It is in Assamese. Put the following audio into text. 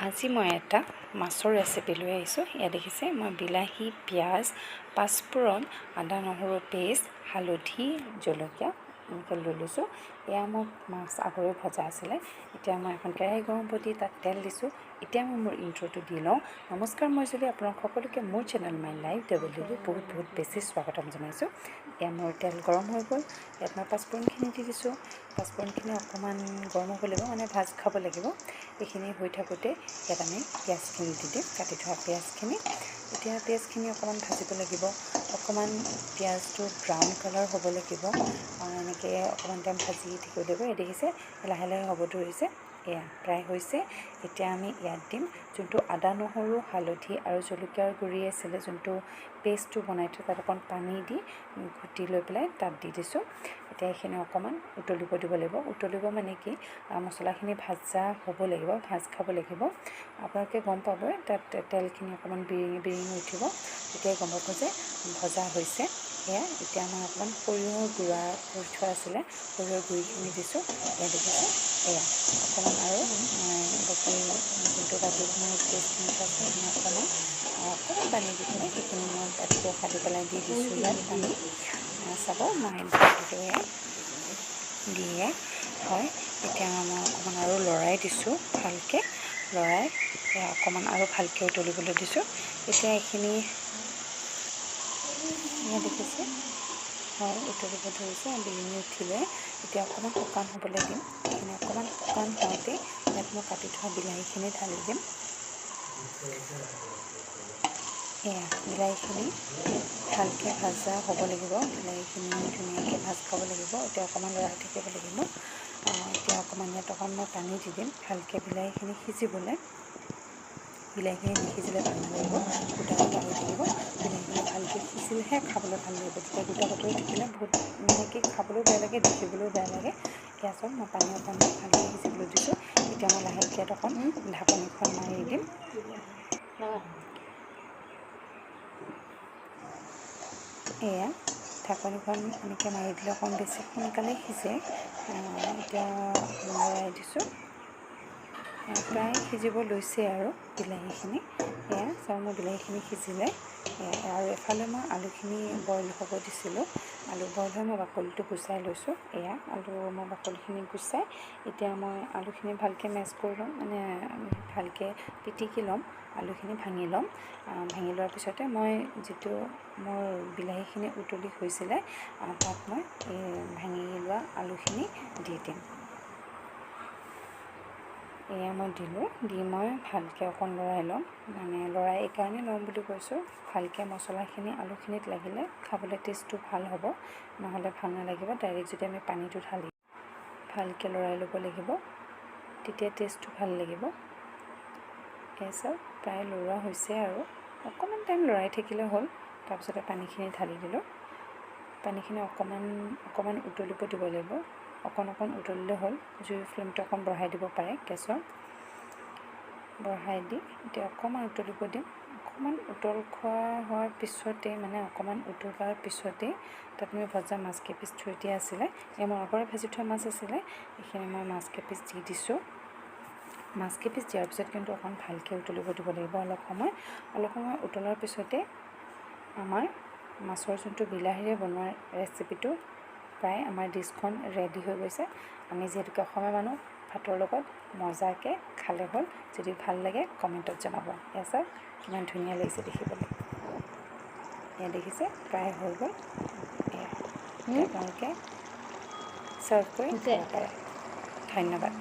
আজি মই এটা মাছৰ ৰেচিপি লৈ আহিছোঁ। ইয়াত দেখিছে মই বিলাহী, পিঁয়াজ, পাঁচফোৰণ, আদা নহৰু পেষ্ট, হালধি, জলকীয়া এনেকৈ লৈ লৈছোঁ। এয়া মোৰ মাছ আগৰে ভজা আছিলে। এতিয়া মই এখন কেৰাহী গৰম কৰি দি তাত তেল দিছোঁ। এতিয়া মই মোৰ ইণ্ট্ৰ'টো দি লওঁ। নমস্কাৰ, মই যদি আপোনাক সকলোকে মোৰ চেনেল মাই লাইফ ডব্লিউলৈ বহুত বেছি স্বাগতম জনাইছোঁ। এয়া মোৰ তেল গৰম হৈ গ'ল। ইয়াত মই পাঁচফোৰণখিনি দি দিছোঁ। পাঁচফোৰণখিনি অকণমান গৰম হ'ব লাগিব, মানে ভাজ খাব লাগিব। এইখিনি হৈ থাকোঁতে ইয়াত আমি পিঁয়াজখিনি দি দিম, কাটি থোৱা পিঁয়াজখিনি। এতিয়া পিঁয়াজখিনি অকণমান ভাজিব লাগিব। অকণমান পিঁয়াজটো ব্ৰাউন কালাৰ হ'ব লাগিব। এনেকৈ অকণমান টাইম ভাজি থাকিব লাগিব। এই দেখিছে লাহে লাহে হ'ব ধৰিছে। এয়া প্ৰায় হৈছে। এতিয়া আমি ইয়াত দিম যোনটো আদা নহৰু হালধি আৰু জলকীয়াৰ গুড়ি আছিলে, যোনটো পেষ্টটো বনাই থৈ তাত অকণ পানী দি ঘুটি লৈ পেলাই তাত দি দিছোঁ। এতিয়া এইখিনি অকণমান উতলিব দিব লাগিব। উতলিব মানে কি, মছলাখিনি ভাজা হ'ব লাগিব, ভাজ খাব লাগিব। আপোনালোকে গম পাবই, তাত তেলখিনি অকণমান বিৰিঙি বিৰিঙি উঠিব, তেতিয়াই গম পাব যে ভজা হৈছে। এয়া এতিয়া মই অকণমান সৰিয়হৰ গুড়া কৰি থোৱা আছিলে, সৰিয়হৰ গুড়িখিনি দিছোঁ। এয়া দেখিছে, এয়া অকণমান আৰু মই বাকী যোনটো বাতিত মোৰ পেষ্টখিনি থোৱা আছে সেইখিনি অকণমান পানী দি পেলাই সেইখিনি মই বাতিটো ফালি পেলাই দি দিছোঁ ইয়াত পানী। চাব মই বাতিটোৱে দিয়ে হয়। এতিয়া মই অকণমান আৰু লৰাই দিছোঁ ভালকৈ। লৰাই অকণমান আৰু ভালকৈ উতলিবলৈ দিছোঁ। এতিয়া এইখিনি দেখিছে হয় উতলিব ধৰিছে, বিৰিঙি উঠিলে। এতিয়া অকণমান শুকান হ'বলৈ দিম। এইখিনি অকণমান শুকান হওঁতে ইয়াত মই কাটি থোৱা বিলাহীখিনি ঢালি দিম। এয়া বিলাহীখিনি ভালকৈ ভাজা হ'ব লাগিব। বিলাহীখিনি ধুনীয়াকৈ ভাজ খাব লাগিব। এতিয়া অকণমান লৰাই থাকিব লাগিব। এতিয়া অকণমান ইয়াত অকণমান মই পানী দি দিম ভালকৈ বিলাহীখিনি সিজিবলৈ। বিলাহীখিনি নিসিজিলে ভাল নালাগিব, গোটা গোটা হৈ থাকিব। বিলাহীখিনি ভালকৈ সিজিলেহে খাবলৈ ভাল লাগিব। তেতিয়া গোটা গোটা হৈ থাকিলে বহুত মানে কি খাবলৈও বেয়া লাগে, দেখিবলৈও বেয়া লাগে। এয়া চাওক মই পানী অকণমান ভালকৈ সিজিবলৈ দিছোঁ। এতিয়া মই লাহেকৈ ইয়াত অকণ ঢাকনিখন মাৰি দিম। এয়া ঢাকনিখন এনেকৈ মাৰি দিলে অকণ বেছি সোনকালে সিজে। এতিয়া লৰাই দিছোঁ। প্ৰায় সিজিব লৈছে আৰু বিলাহীখিনি। এয়া চাওক মোৰ বিলাহীখিনি সিজিলে। আৰু এফালে মই আলুখিনি বইল হ'ব দিছিলোঁ। আলু বইল হৈ মই বাকলিটো গুচাই লৈছোঁ। এয়া আলু মই বাকলিখিনি গুচাই এতিয়া মই আলুখিনি ভালকৈ মেছ কৰি ল'ম, মানে ভালকৈ পিটিকি ল'ম। আলুখিনি ভাঙি ল'ম। ভাঙি লোৱাৰ পিছতে মই যিটো মোৰ বিলাহীখিনি উতলি হৈছিলে তাত মই এই ভাঙি লোৱা আলুখিনি দি দিম। এয়া মই দিলোঁ। দি মই ভালকৈ অকণ লৰাই ল'ম। মানে লৰাই এইকাৰণে ল'ম বুলি কৈছোঁ, ভালকৈ মছলাখিনি আলুখিনিত লাগিলে খাবলৈ টেষ্টটো ভাল হ'ব, নহ'লে ভাল নালাগিব। ডাইৰেক্ট যদি আমি পানীটো ঢালি ভালকৈ লৰাই ল'ব লাগিব, তেতিয়া টেষ্টটো ভাল লাগিব। এয়া চাওক প্ৰায় লৰোৱা হৈছে আৰু অকণমান টাইম লৰাই থাকিলে হ'ল। তাৰপিছতে পানীখিনি ঢালি দিলোঁ। পানীখিনি অকণমান উতলিব দিব লাগিব। অকণ উতলিলে হ'ল। জুইৰ ফ্লেমটো অকণ বঢ়াই দিব পাৰে গেছৰ। বঢ়াই দি এতিয়া অকণমান উতলিব দিম। অকণমান উতল খোৱা হোৱাৰ পিছতেই, মানে অকণমান উতলাৰ পিছতেই তাত মই ভজা মাছ কেইপিচ থৈ দিয়া আছিলে, এই মোৰ আগৰে ভাজি থোৱা মাছ আছিলে, এইখিনি মই মাছ কেইপিচ দি দিছোঁ। মাছ কেইপিচ দিয়াৰ পিছত কিন্তু অকণ ভালকৈ উতলিব দিব লাগিব অলপ সময় উতলাৰ পিছতে আমাৰ মাছৰ যোনটো বিলাহীৰে বনোৱা ৰেচিপিটো প্ৰায় আমাৰ ডিছখন ৰেডি হৈ গৈছে। আমি যিহেতুকে অসমীয়া মানুহ, ভাতৰ লগত মজাকৈ খালে হ'ল। যদি ভাল লাগে কমেণ্টত জনাব। এয়া চাওক কিমান ধুনীয়া লাগিছে দেখিবলৈ। এয়া দেখিছে প্ৰায় হৈ গ'ল। এয়া আপোনালোকে ছাৰ্ভ কৰি খাব পাৰে। ধন্যবাদ।